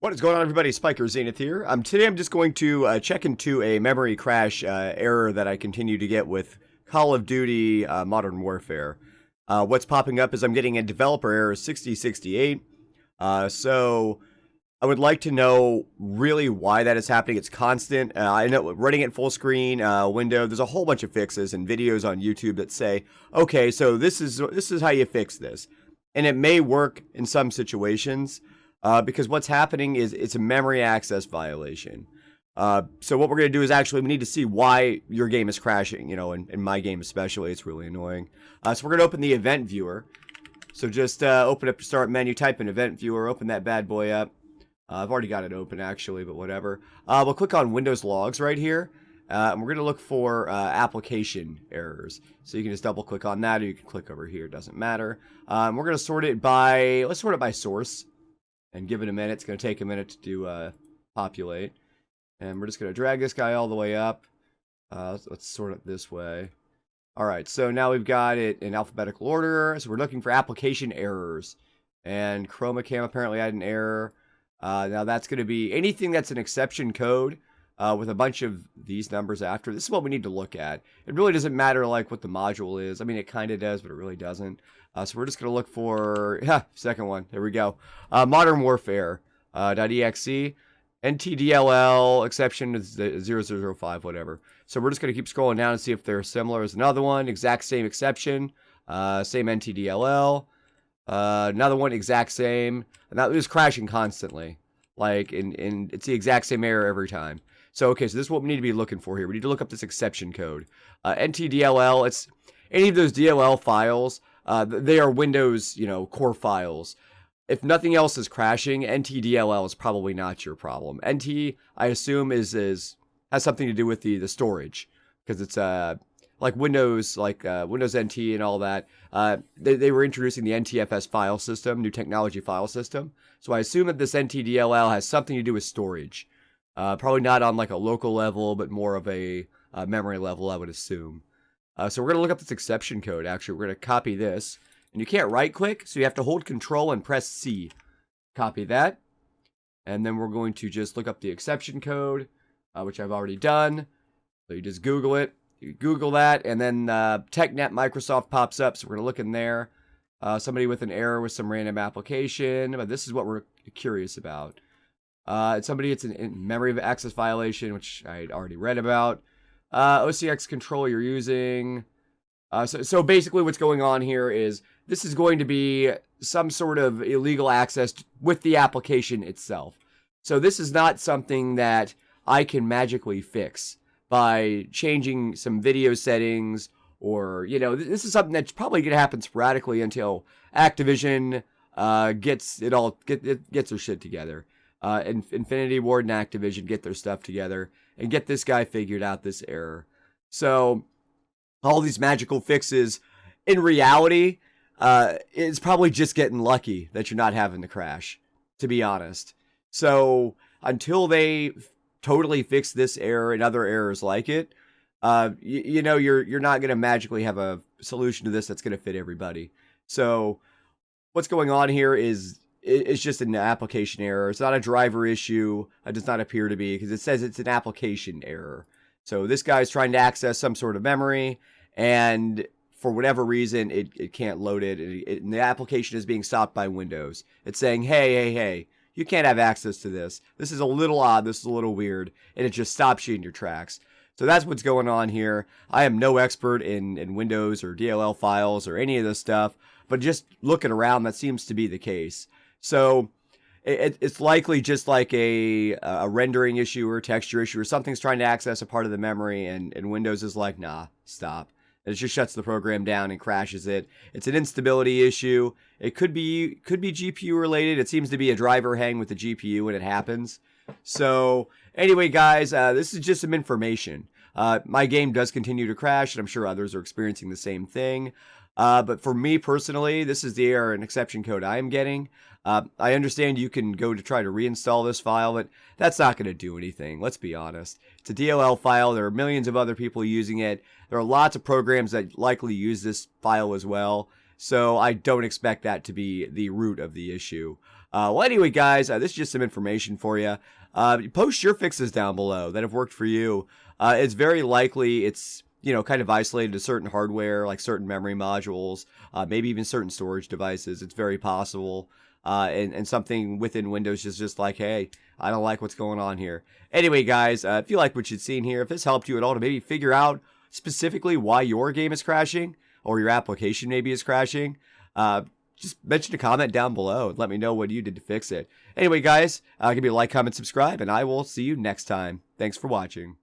What is going on, everybody? SpykerZ Xenith here. Today I'm just going to check into a memory crash error that I continue to get with Call of Duty Modern Warfare. What's popping up is I'm getting a developer error 6068. So I would like to know really why that is happening. It's constant. I know running it full screen window. There's a whole bunch of fixes and videos on YouTube that say, okay, so this is how you fix this, and it may work in some situations. Because what's happening is it's a memory access violation. So what we're going to do is we need to see why your game is crashing, in my game especially. It's really annoying. So we're going to open the event viewer. So just open up the start menu, type in event viewer, open that bad boy up. I've already got it open actually, but whatever. We'll click on Windows logs right here. And we're going to look for application errors. So you can just double click on that, or you can click over here. It doesn't matter. We're going to sort it by, let's sort it by source. And give it a minute. It's going to take a minute to do populate. And we're just going to drag this guy all the way up. Let's sort it this way. Alright, so now we've got it in alphabetical order. So we're looking for application errors. And ChromaCam apparently had an error. Now that's going to be anything that's an exception code with a bunch of these numbers after. This is what we need to look at. It really doesn't matter like what the module is. I mean, it kind of does, but it really doesn't. So we're just going to look for, second one. There we go. Modern Warfare .exe, NTDLL, exception is 0005, whatever. So we're just going to keep scrolling down and see if they're similar. There's another one, exact same exception, same NTDLL. Another one, exact same. And that was crashing constantly. Like, it's the exact same error every time. So, okay, so this is what we need to be looking for here. We need to look up this exception code. NTDLL, it's any of those DLL files. They are Windows, core files. If nothing else is crashing, NTDLL is probably not your problem. NT, I assume, has something to do with the storage, because it's like Windows, Windows NT and all that. They were introducing the NTFS file system, new technology file system. So I assume that this NTDLL has something to do with storage. Probably not on like a local level, but more of a memory level, I would assume. So we're going to look up this exception code, actually. We're going to copy this. And you can't right-click, so you have to hold Control and press C. Copy that. And then we're going to just look up the exception code, which I've already done. So you just Google it. You Google that, and then TechNet Microsoft pops up, so we're going to look in there. Somebody with an error with some random application. But this is what we're curious about. It's a memory access violation, which I already read about. OCX control you're using. So basically what's going on here is this is going to be some sort of illegal access with the application itself. So this is not something that I can magically fix by changing some video settings, or, this is something that's probably going to happen sporadically until Activision gets their shit together. Infinity Ward and Activision get their stuff together and get this guy figured out, this error. So all these magical fixes, in reality, it's probably just getting lucky that you're not having the crash, to be honest. So until they totally fix this error and other errors like it, you're not going to magically have a solution to this that's going to fit everybody. So what's going on here is it's just an application error. It's not a driver issue. It does not appear to be, because it says it's an application error. So this guy's trying to access some sort of memory, and for whatever reason, it can't load it, and the application is being stopped by Windows. It's saying, hey, you can't have access to this. This is a little odd. This is a little weird, and it just stops you in your tracks. So that's what's going on here. I am no expert in Windows or DLL files or any of this stuff, but just looking around, that seems to be the case. So it's likely just like a rendering issue or texture issue, or something's trying to access a part of the memory, and Windows is like, nah, stop. And it just shuts the program down and crashes it. It's an instability issue. It could be GPU related. It seems to be a driver hang with the GPU when it happens. So anyway, guys, this is just some information. My game does continue to crash, and I'm sure others are experiencing the same thing. But for me personally, this is the error and exception code I am getting. I understand you can go to try to reinstall this file, but that's not going to do anything. Let's be honest. It's a DLL file. There are millions of other people using it. There are lots of programs that likely use this file as well. So I don't expect that to be the root of the issue. Well, anyway, guys, this is just some information for you. Post your fixes down below that have worked for you. It's very likely it's, kind of isolated to certain hardware, like certain memory modules, maybe even certain storage devices. It's very possible. And something within Windows is just like, hey, I don't like what's going on here. Anyway, guys, if you like what you've seen here, if this helped you at all to maybe figure out specifically why your game is crashing or your application maybe is crashing, just mention a comment down below and let me know what you did to fix it. Anyway, guys, give me a like, comment, subscribe, and I will see you next time. Thanks for watching.